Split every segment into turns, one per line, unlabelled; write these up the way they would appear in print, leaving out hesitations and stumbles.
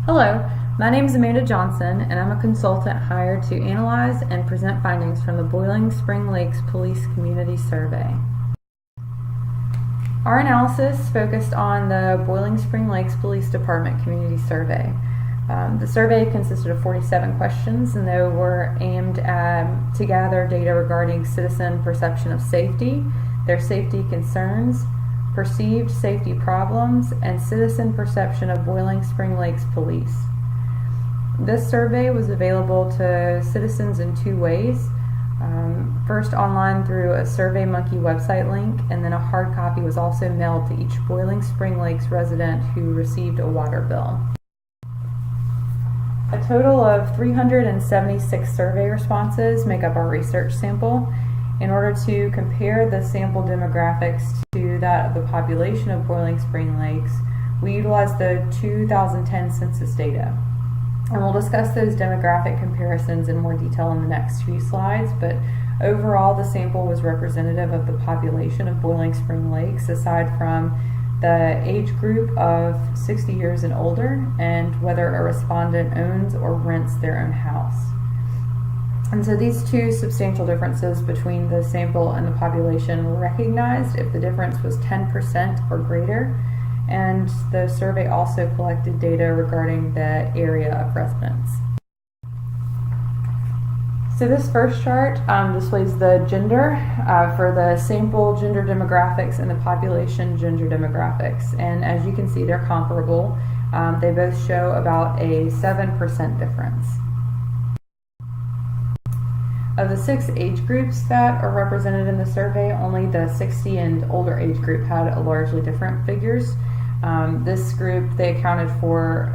Hello, my name is Amanda Johnson, and I'm a consultant hired to analyze and present findings from the Boiling Spring Lakes Police Community Survey. Our analysis focused on the Boiling Spring Lakes Police Department Community Survey. The survey consisted of 47 questions, and they were aimed to gather data regarding citizen perception of safety, their safety concerns, perceived safety problems, and citizen perception of Boiling Spring Lakes Police. This survey was available to citizens in two ways. First, online through a SurveyMonkey website link, and then a hard copy was also mailed to each Boiling Spring Lakes resident who received a water bill. A total of 376 survey responses make up our research sample. In order to compare the sample demographics to that of the population of Boiling Spring Lakes, we utilized the 2010 census data. And we'll discuss those demographic comparisons in more detail in the next few slides, but overall the sample was representative of the population of Boiling Spring Lakes, aside from the age group of 60 years and older and whether a respondent owns or rents their own house. And so these two substantial differences between the sample and the population were recognized if the difference was 10% or greater, and the survey also collected data regarding the area of residence. So this first chart displays the gender for the sample gender demographics and the population gender demographics, and as you can see, they're comparable. They both show about a 7% difference. Of the 6 age groups that are represented in the survey, only the 60 and older age group had a largely different figures. This group, they accounted for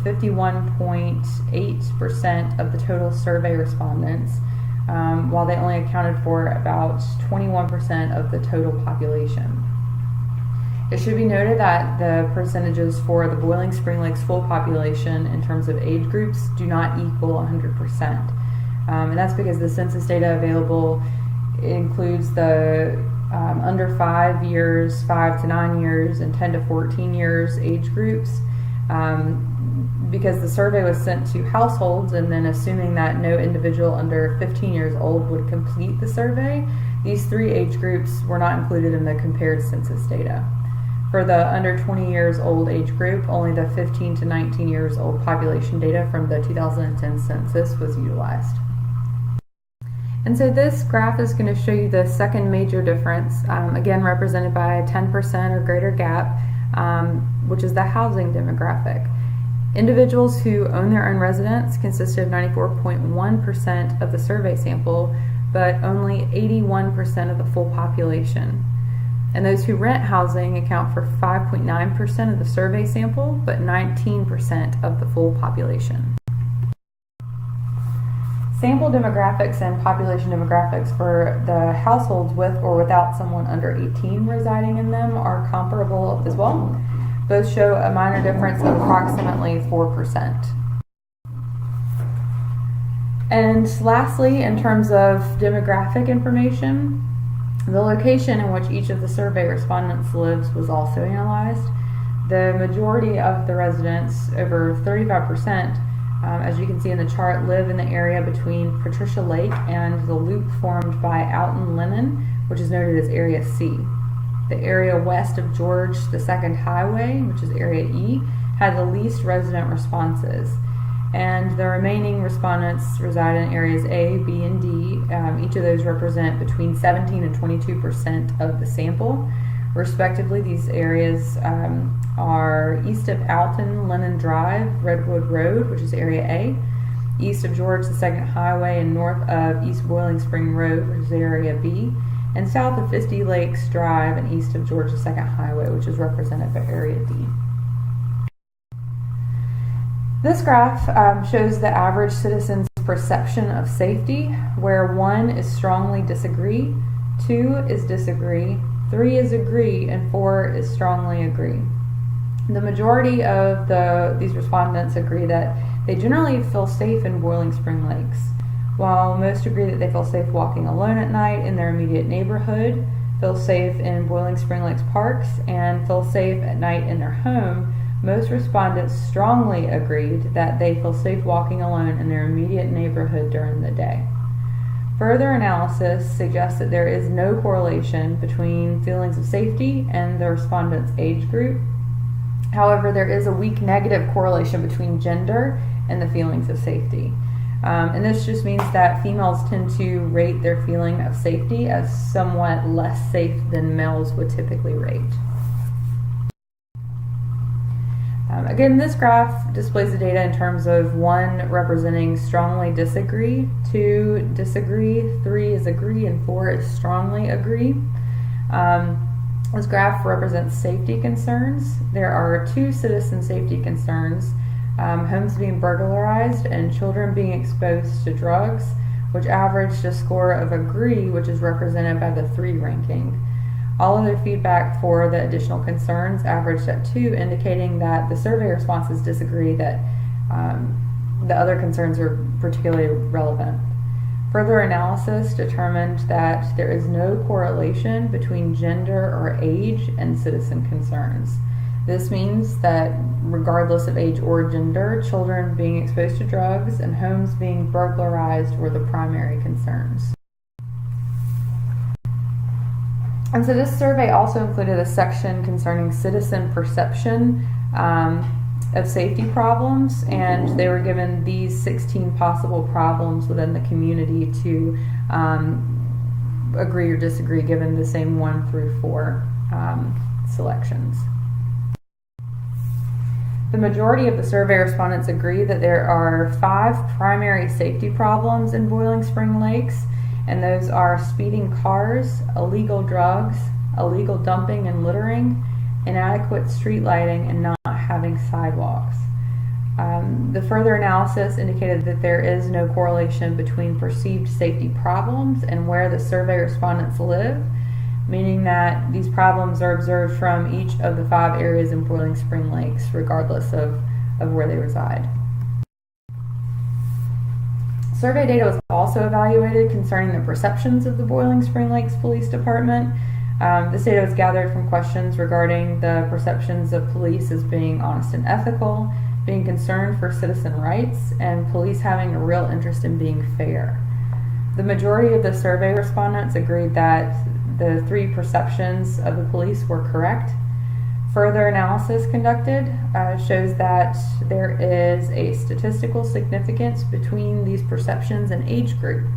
51.8% of the total survey respondents, while they only accounted for about 21% of the total population. It should be noted that the percentages for the Boiling Spring Lakes full population in terms of age groups do not equal 100%. And that's because the census data available includes the under 5 years, 5 to 9 years, and 10 to 14 years age groups. Because the survey was sent to households, and then assuming that no individual under 15 years old would complete the survey, these 3 age groups were not included in the compared census data. For the under 20 years old age group, only the 15 to 19 years old population data from the 2010 census was utilized. And so this graph is going to show you the second major difference, again represented by a 10% or greater gap, which is the housing demographic. Individuals who own their own residence consisted of 94.1% of the survey sample, but only 81% of the full population. And those who rent housing account for 5.9% of the survey sample, but 19% of the full population. Sample demographics and population demographics for the households with or without someone under 18 residing in them are comparable as well. Both show a minor difference of approximately 4%. And lastly, in terms of demographic information, the location in which each of the survey respondents lives was also analyzed. The majority of the residents, over 35%, as you can see in the chart, live in the area between Patricia Lake and the loop formed by Alton Lennon, which is noted as Area C. The area west of George II Highway, which is Area E, had the least resident responses. And the remaining respondents reside in areas A, B, and D. Each of those represent between 17 and 22% of the sample. Respectively, these areas are east of Alton Lennon Drive, Redwood Road, which is Area A, east of George II Highway, and north of East Boiling Spring Road, which is Area B, and south of 50 Lakes Drive and east of George II Highway, which is represented by Area D. This graph shows the average citizen's perception of safety, where 1 is strongly disagree, 2 is disagree, 3 is agree, and 4 is strongly agree. The majority of these respondents agree that they generally feel safe in Boiling Spring Lakes, while most agree that they feel safe walking alone at night in their immediate neighborhood, feel safe in Boiling Spring Lakes parks, and feel safe at night in their home. most respondents strongly agreed that they feel safe walking alone in their immediate neighborhood during the day. Further analysis suggests that there is no correlation between feelings of safety and the respondent's age group. However, there is a weak negative correlation between gender and the feelings of safety. And this just means that females tend to rate their feeling of safety as somewhat less safe than males would typically rate. Again, this graph displays the data in terms of 1 representing strongly disagree, 2 disagree, 3 is agree, and 4 is strongly agree. This graph represents safety concerns. There are 2 citizen safety concerns, homes being burglarized and children being exposed to drugs, which averaged a score of agree, which is represented by the 3 ranking. All other feedback for the additional concerns averaged at 2, indicating that the survey responses disagree that the other concerns are particularly relevant. Further analysis determined that there is no correlation between gender or age and citizen concerns. This means that regardless of age or gender, children being exposed to drugs and homes being burglarized were the primary concerns. And so this survey also included a section concerning citizen perception of safety problems, and they were given these 16 possible problems within the community to agree or disagree, given the same 1 through 4 selections. The majority of the survey respondents agree that there are 5 primary safety problems in Boiling Spring Lakes, and those are speeding cars, illegal drugs, illegal dumping and littering, inadequate street lighting, and not having sidewalks. The further analysis indicated that there is no correlation between perceived safety problems and where the survey respondents live, meaning that these problems are observed from each of the 5 areas in Boiling Spring Lakes, regardless of where they reside. Survey data was also evaluated concerning the perceptions of the Boiling Spring Lakes Police Department. This data was gathered from questions regarding the perceptions of police as being honest and ethical, being concerned for citizen rights, and police having a real interest in being fair. The majority of the survey respondents agreed that the 3 perceptions of the police were correct. Further analysis conducted shows that there is a statistical significance between these perceptions and age group.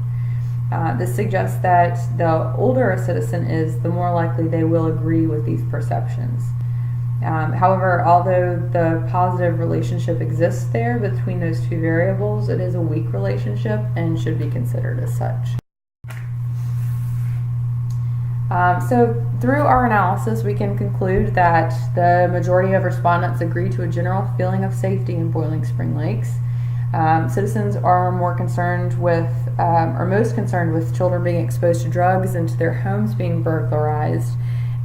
This suggests that the older a citizen is, the more likely they will agree with these perceptions. However, although the positive relationship exists there between those 2 variables, it is a weak relationship and should be considered as such. So through our analysis, we can conclude that the majority of respondents agree to a general feeling of safety in Boiling Spring Lakes. Citizens are more concerned with, or most concerned with children being exposed to drugs and to their homes being burglarized,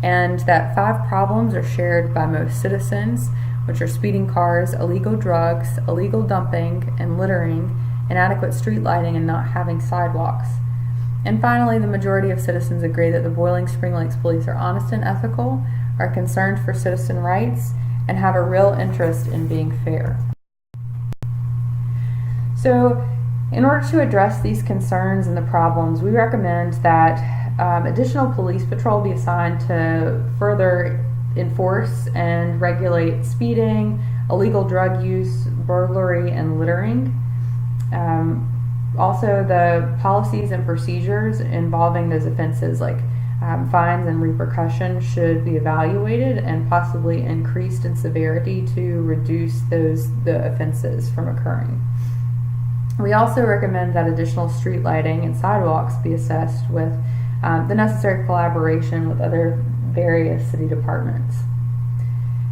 and that 5 problems are shared by most citizens, which are speeding cars, illegal drugs, illegal dumping and littering, inadequate street lighting, and not having sidewalks. And finally, the majority of citizens agree that the Boiling Spring Lakes Police are honest and ethical, are concerned for citizen rights, and have a real interest in being fair. So, in order to address these concerns and the problems, we recommend that additional police patrol be assigned to further enforce and regulate speeding, illegal drug use, burglary, and littering. Also, the policies and procedures involving those offenses, like fines and repercussions, should be evaluated and possibly increased in severity to reduce the offenses from occurring. We also recommend that additional street lighting and sidewalks be assessed with the necessary collaboration with other various city departments.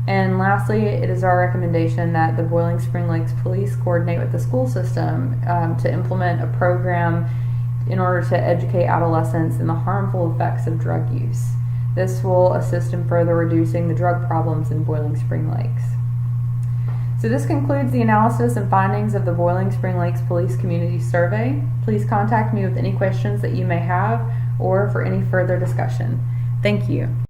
And lastly, it is our recommendation that the Boiling Spring Lakes Police coordinate with the school system to implement a program in order to educate adolescents in the harmful effects of drug use. This will assist in further reducing the drug problems in Boiling Spring Lakes. So this concludes the analysis and findings of the Boiling Spring Lakes Police Community Survey. Please contact me with any questions that you may have or for any further discussion. Thank you.